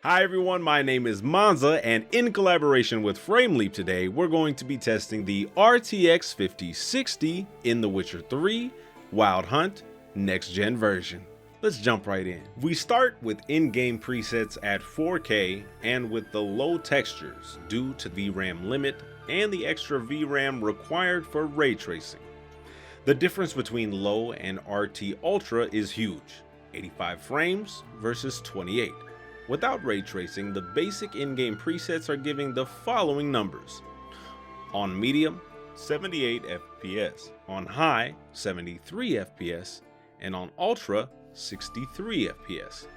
Hi everyone, my name is Monza, and in collaboration with FrameLeap today, we're going to be testing the RTX 5060 in The Witcher 3 Wild Hunt Next Gen version. Let's jump right in. We start with in-game presets at 4K and with the low textures due to VRAM limit and the extra VRAM required for ray tracing. The difference between low and RT Ultra is huge, 85 frames versus 28. Without ray tracing, the basic in-game presets are giving the following numbers. On medium, 78 FPS, on high, 73 FPS, and on ultra, 63 FPS.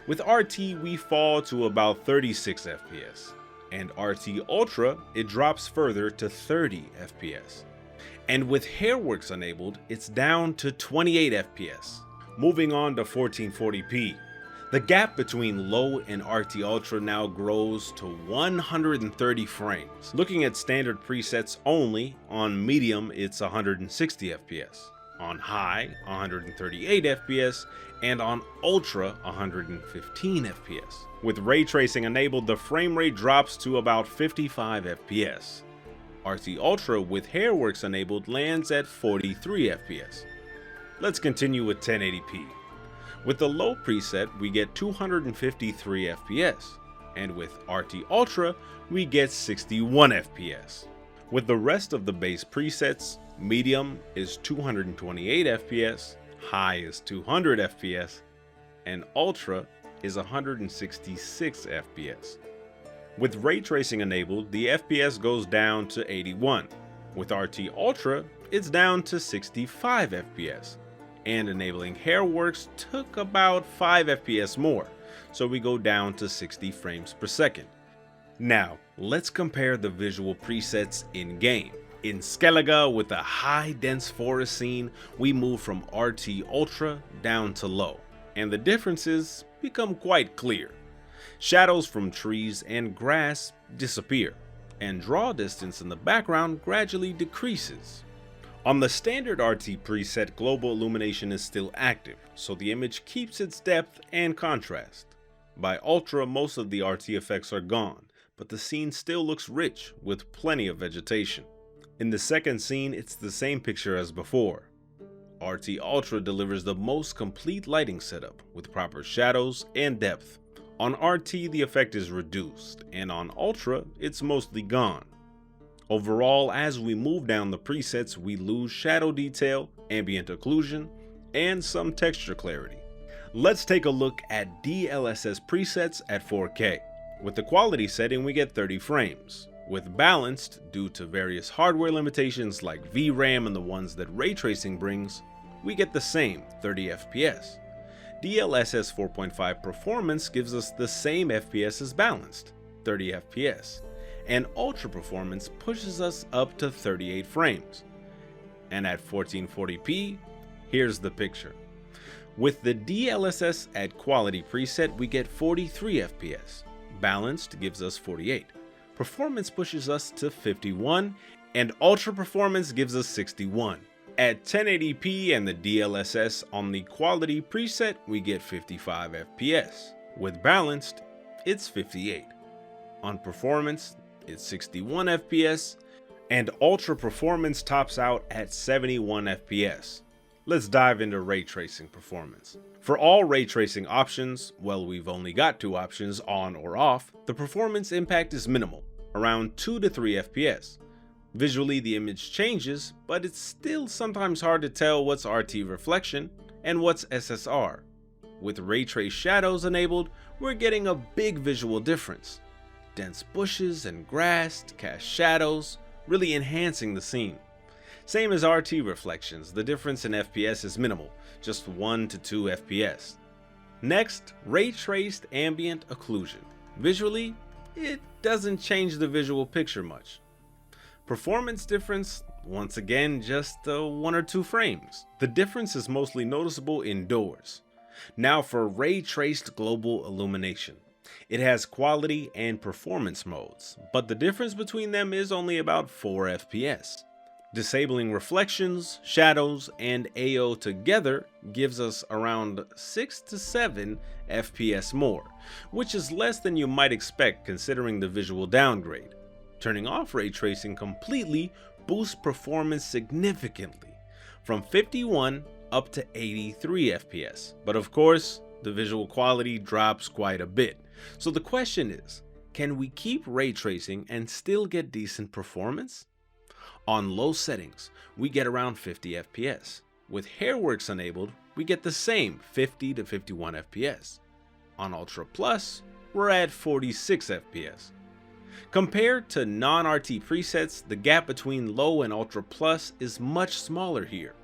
With RT, we fall to about 36 FPS, and RT Ultra, it drops further to 30 FPS. And with Hairworks enabled, it's down to 28 FPS. Moving on to 1440p. The gap between low and RT Ultra now grows to 130 frames. Looking at standard presets only, on medium it's 160 FPS, on high 138 FPS, and on ultra 115 FPS. With ray tracing enabled, the frame rate drops to about 55 FPS. RT Ultra with Hairworks enabled lands at 43 FPS. Let's continue with 1080p. With the low preset, we get 253 FPS, and with RT Ultra, we get 61 FPS. With the rest of the base presets, medium is 228 FPS, high is 200 FPS, and ultra is 166 FPS. With ray tracing enabled, the FPS goes down to 81. With RT Ultra, it's down to 65 FPS. And enabling Hairworks took about 5 FPS more, so we go down to 60 frames per second. Now, let's compare the visual presets in-game. In Skellige, with a high dense forest scene, we move from RT Ultra down to low, and the differences become quite clear. Shadows from trees and grass disappear, and draw distance in the background gradually decreases. On the standard RT preset, global illumination is still active, so the image keeps its depth and contrast. By ultra, most of the RT effects are gone, but the scene still looks rich with plenty of vegetation. In the second scene, it's the same picture as before. RT Ultra delivers the most complete lighting setup with proper shadows and depth. On RT, the effect is reduced, and on Ultra, it's mostly gone. Overall, as we move down the presets, we lose shadow detail, ambient occlusion, and some texture clarity. Let's take a look at DLSS presets at 4K. With the quality setting, we get 30 frames. With balanced, due to various hardware limitations like VRAM and the ones that ray tracing brings, we get the same 30 FPS. DLSS 4.5 performance gives us the same FPS as balanced, 30 FPS. And ultra performance pushes us up to 38 frames. And at 1440p, here's the picture. With the DLSS at quality preset, we get 43 FPS. Balanced gives us 48. Performance pushes us to 51, and ultra performance gives us 61. At 1080p and the DLSS on the quality preset, we get 55 FPS. With balanced, it's 58. On performance, it's 61 FPS, and ultra performance tops out at 71 FPS. Let's dive into ray tracing performance. For all ray tracing options, well, we've only got 2 options, on or off, the performance impact is minimal, around 2 to 3 FPS. Visually, the image changes, but it's still sometimes hard to tell what's RT reflection and what's SSR. With ray trace shadows enabled, we're getting a big visual difference. Dense bushes and grass to cast shadows, really enhancing the scene. Same as RT reflections, the difference in FPS is minimal, just 1 to 2 FPS. Next, ray traced ambient occlusion. Visually, it doesn't change the visual picture much. Performance difference, once again, just 1 or 2 frames. The difference is mostly noticeable indoors. Now for ray traced global illumination. It has quality and performance modes, but the difference between them is only about 4 FPS. Disabling reflections, shadows, and AO together gives us around 6 to 7 FPS more, which is less than you might expect considering the visual downgrade. Turning off ray tracing completely boosts performance significantly, from 51 up to 83 FPS, but of course, the visual quality drops quite a bit. So the question is, can we keep ray tracing and still get decent performance? On low settings, we get around 50 FPS. With Hairworks enabled, we get the same 50 to 51 FPS. On Ultra Plus, we're at 46 FPS. Compared to non-RT presets, the gap between low and Ultra Plus is much smaller here.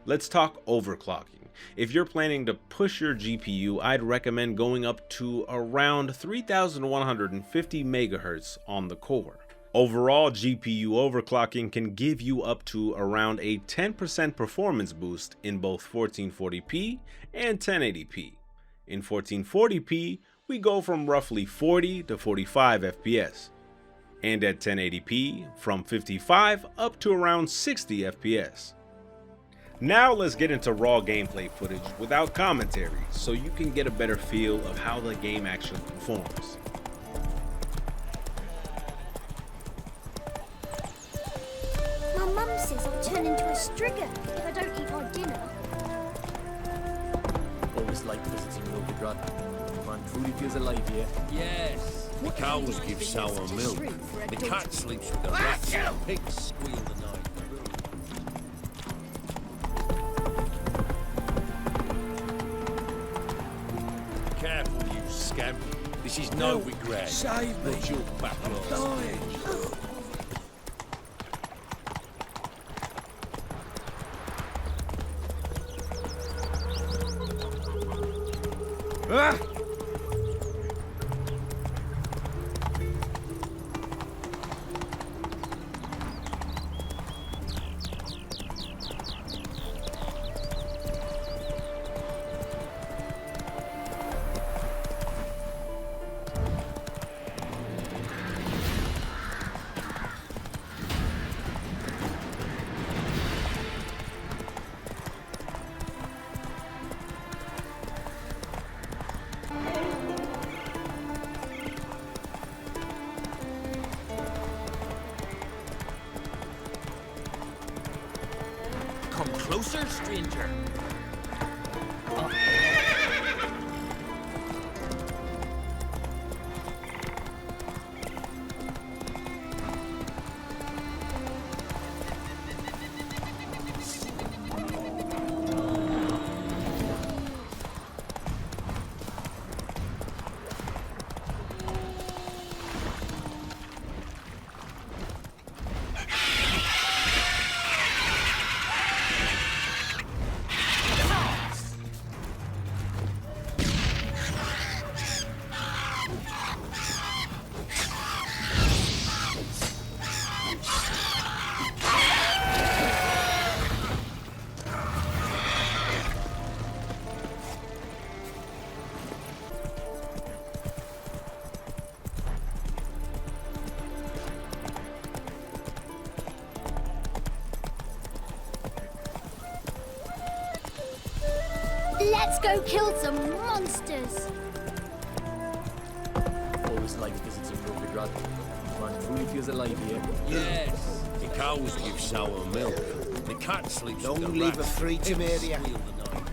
Let's talk overclocking. If you're planning to push your GPU, I'd recommend going up to around 3150 MHz on the core. Overall, GPU overclocking can give you up to around a 10% performance boost in both 1440p and 1080p. In 1440p, we go from roughly 40 to 45 FPS, and at 1080p, from 55 up to around 60 FPS. Now let's get into raw gameplay footage without commentary so you can get a better feel of how the game actually performs. My mum says I'll turn into a strigger if I don't eat my dinner. Always like visiting Novigrad. Man truly feels alive here. Yes. The cows give sour milk. The cat sleeps with the rats. The pigs squeal the night. Careful, you scamp. This is no regret. Save me. Watch your back, Dying. Ah! Come closer, stranger. Let's go kill some monsters. Always like visiting Novigrad. Man truly feels alive here. Yes. The cows give sour milk. The cat sleeps with the Don't leave rats. her free to Pigs me, dear. squeal the night.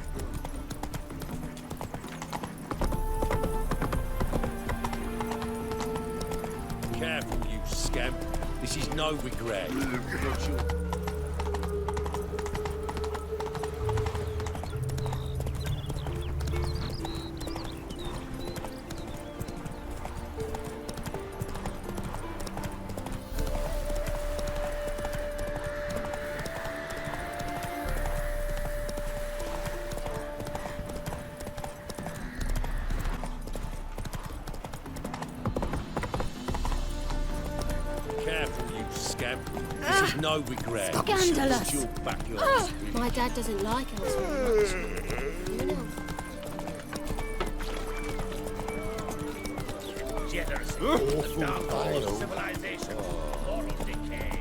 Careful, you scamp. This is no regret. Watch your Careful, you scamp. This is no regret. Scandalous. Watch your backyard. Ah, my dad doesn't like us very much. You know. Awful vile. Civilization. Moral decay.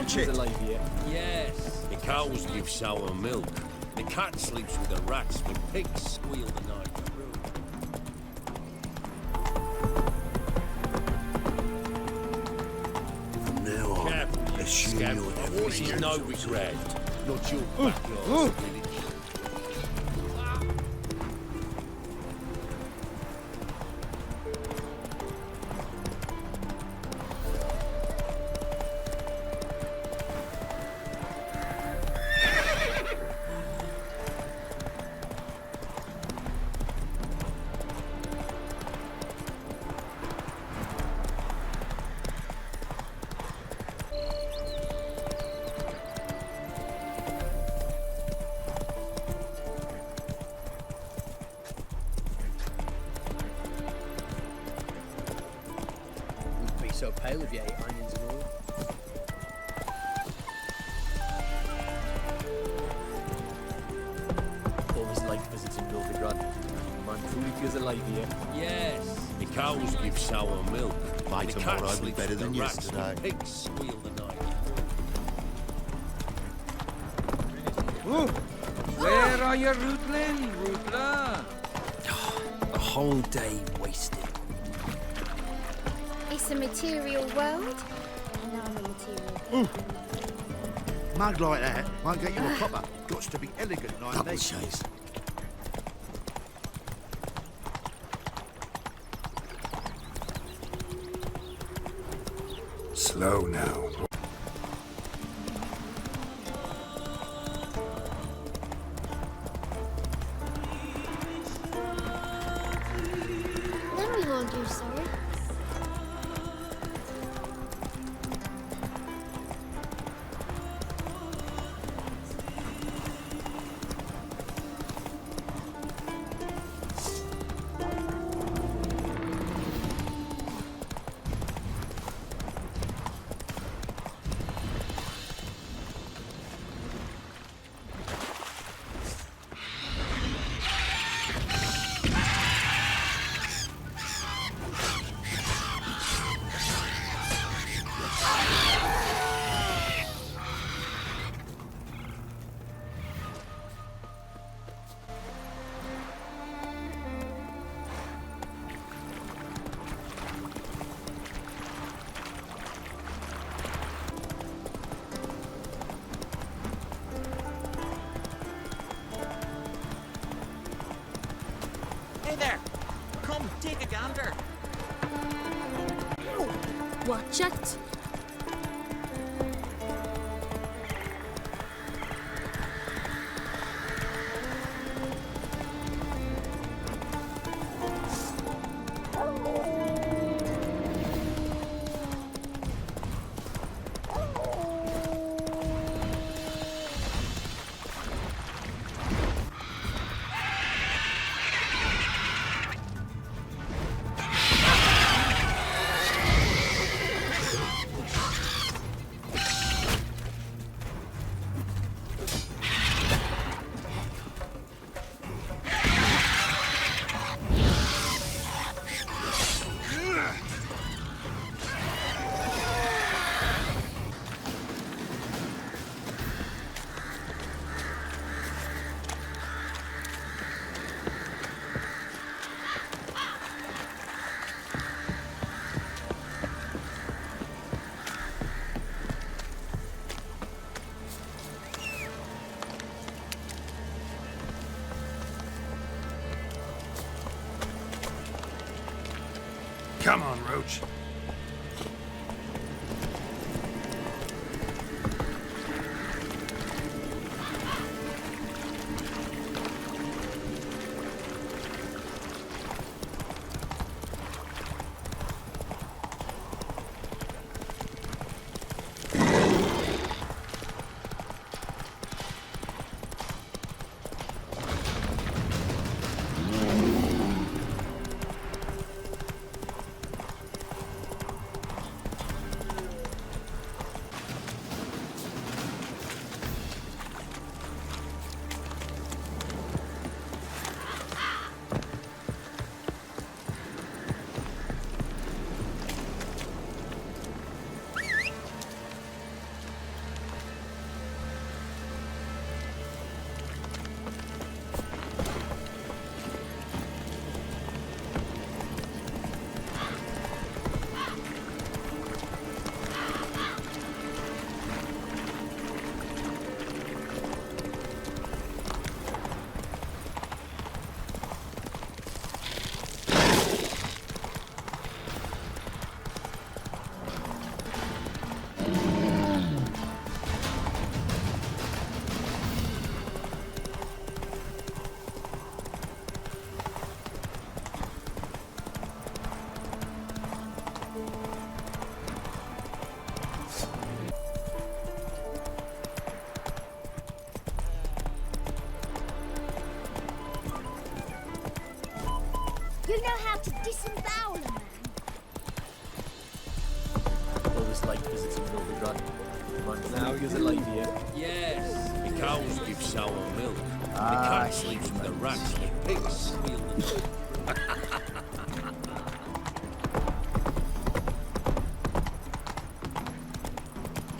catch it. Yes. The cows give sour milk. The cat sleeps with the rats. The pigs squeal the night through. From now on, Careful, assume scamp. you're This every is no regret. Not your backyard village. So pale if you ate onions and all. All his life visits in Belgrade. Man truly feels alive here. Yes. The cows give sour milk. By The tomorrow, cat I'll be sleeps better with than the rats. yesterday. The pigs squeal the night Where are you, Rutland? Rutla? A whole day wasted. It's a material world, and I'm a material. Mug like that won't get you a copper. Got to be elegant like Double this. chase. Slow now. Then we won't do so. Hey there! Come, take a gander. Watch it. Come on, Roach. alive here. Yes. The cows give sour milk. The cat sleeps with the rats. The pigs squeal the night.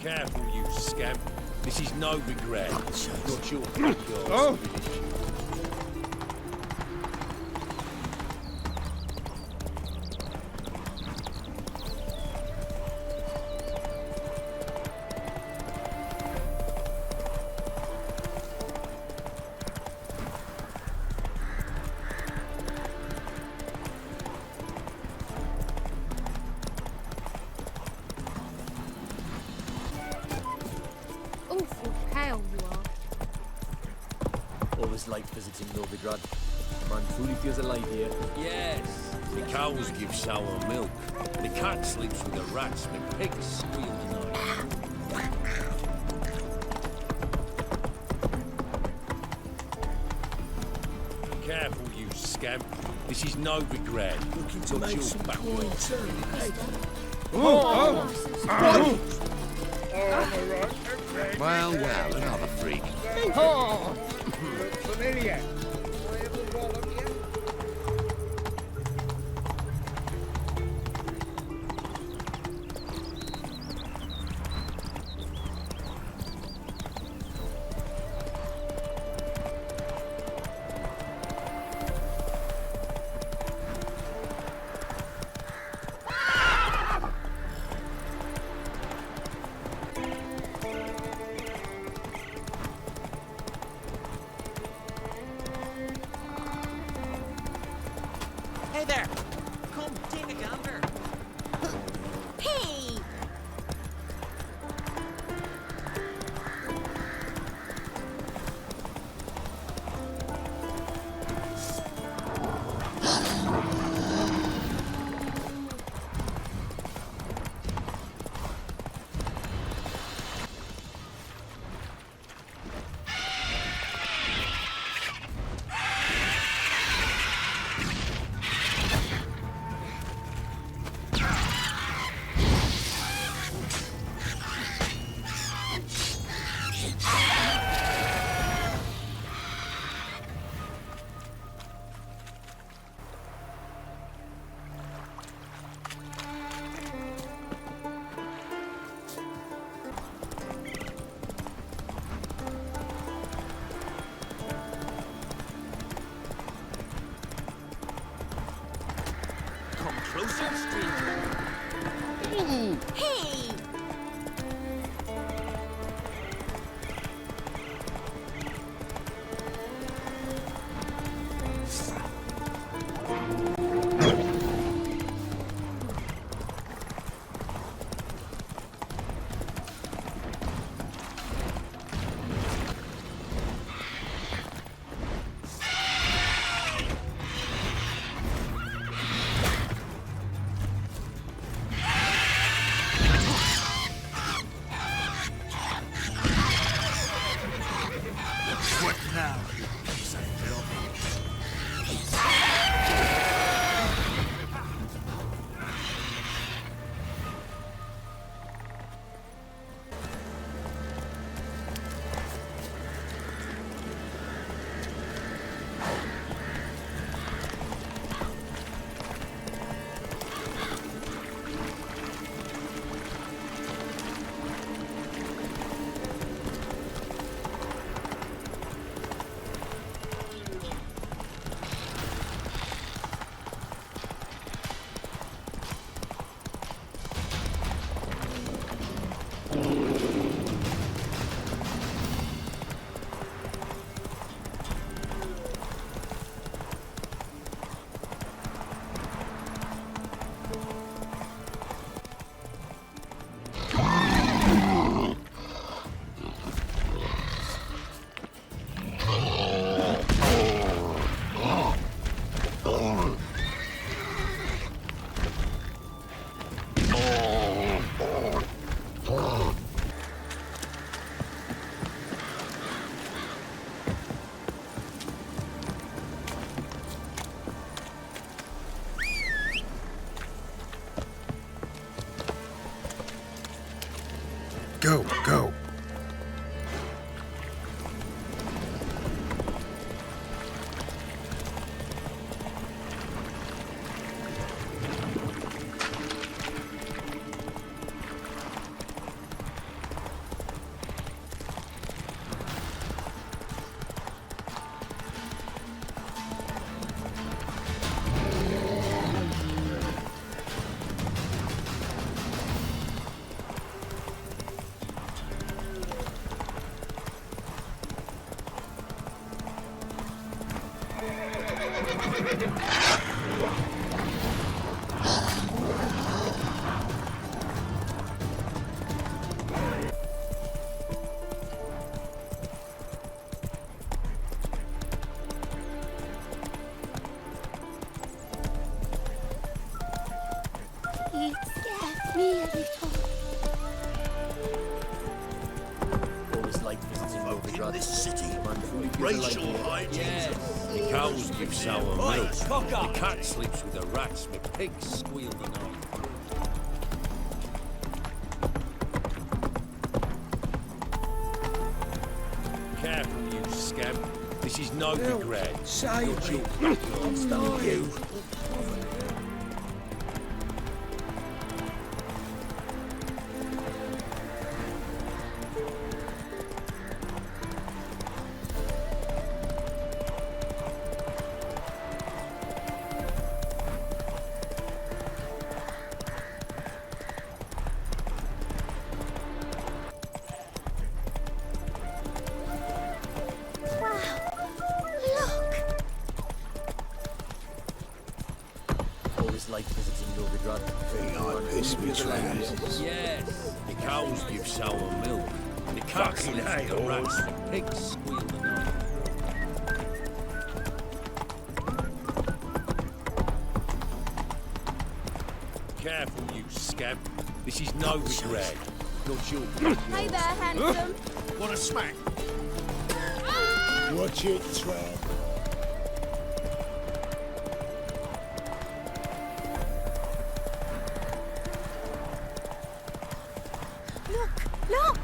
Careful, you scamp. This is no regret. Not your backyard. Awful pale you are. Always like visiting Novigrad. The man truly feels alive here. Yes. The cows give sour milk. The cat sleeps with the rats. The pigs squeal the night. Careful, you scamp. This is no regret. Looking to make some points, Well, another freak. Hey there! Come, take a gander. Hey! Come closer, stranger. Hey! It scared me a little. Always like visiting Novigrad. This city, Wonderful. racial hygiene. The cows give sour milk. The cat sleeps with the rats. The pigs squeal the night. Careful, you scamp. This is no regret. You. Always like visiting Novigrad. Yes. The cows give sour milk. The cat sleeps with the rats. The pigs squeal the night. Careful, you scamp. This is no regret. Not your Hey there, handsome. Want a smack? Watch it, Trav. Look, look.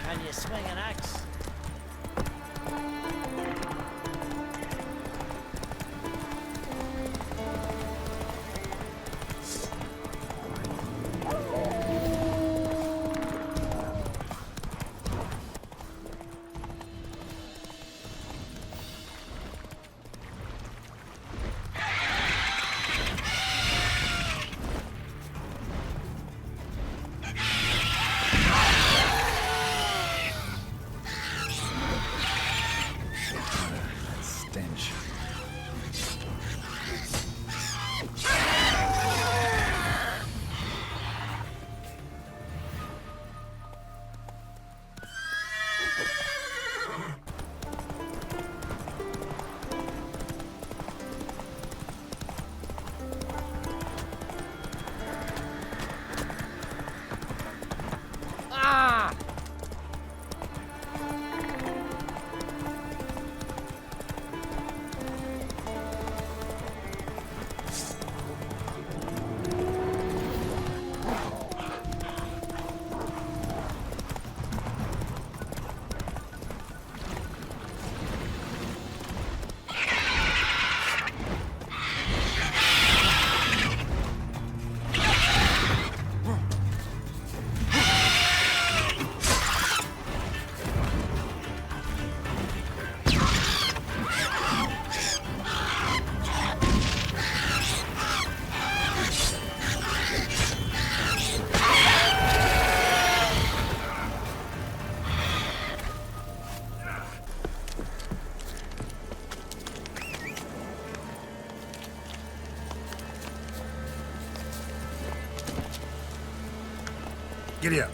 Can you swing an axe? Stench. Giddy up.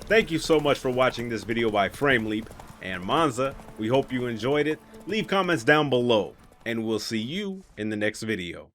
Thank you so much for watching this video by FrameLeap and Monza. We hope you enjoyed it. Leave comments down below, and we'll see you in the next video.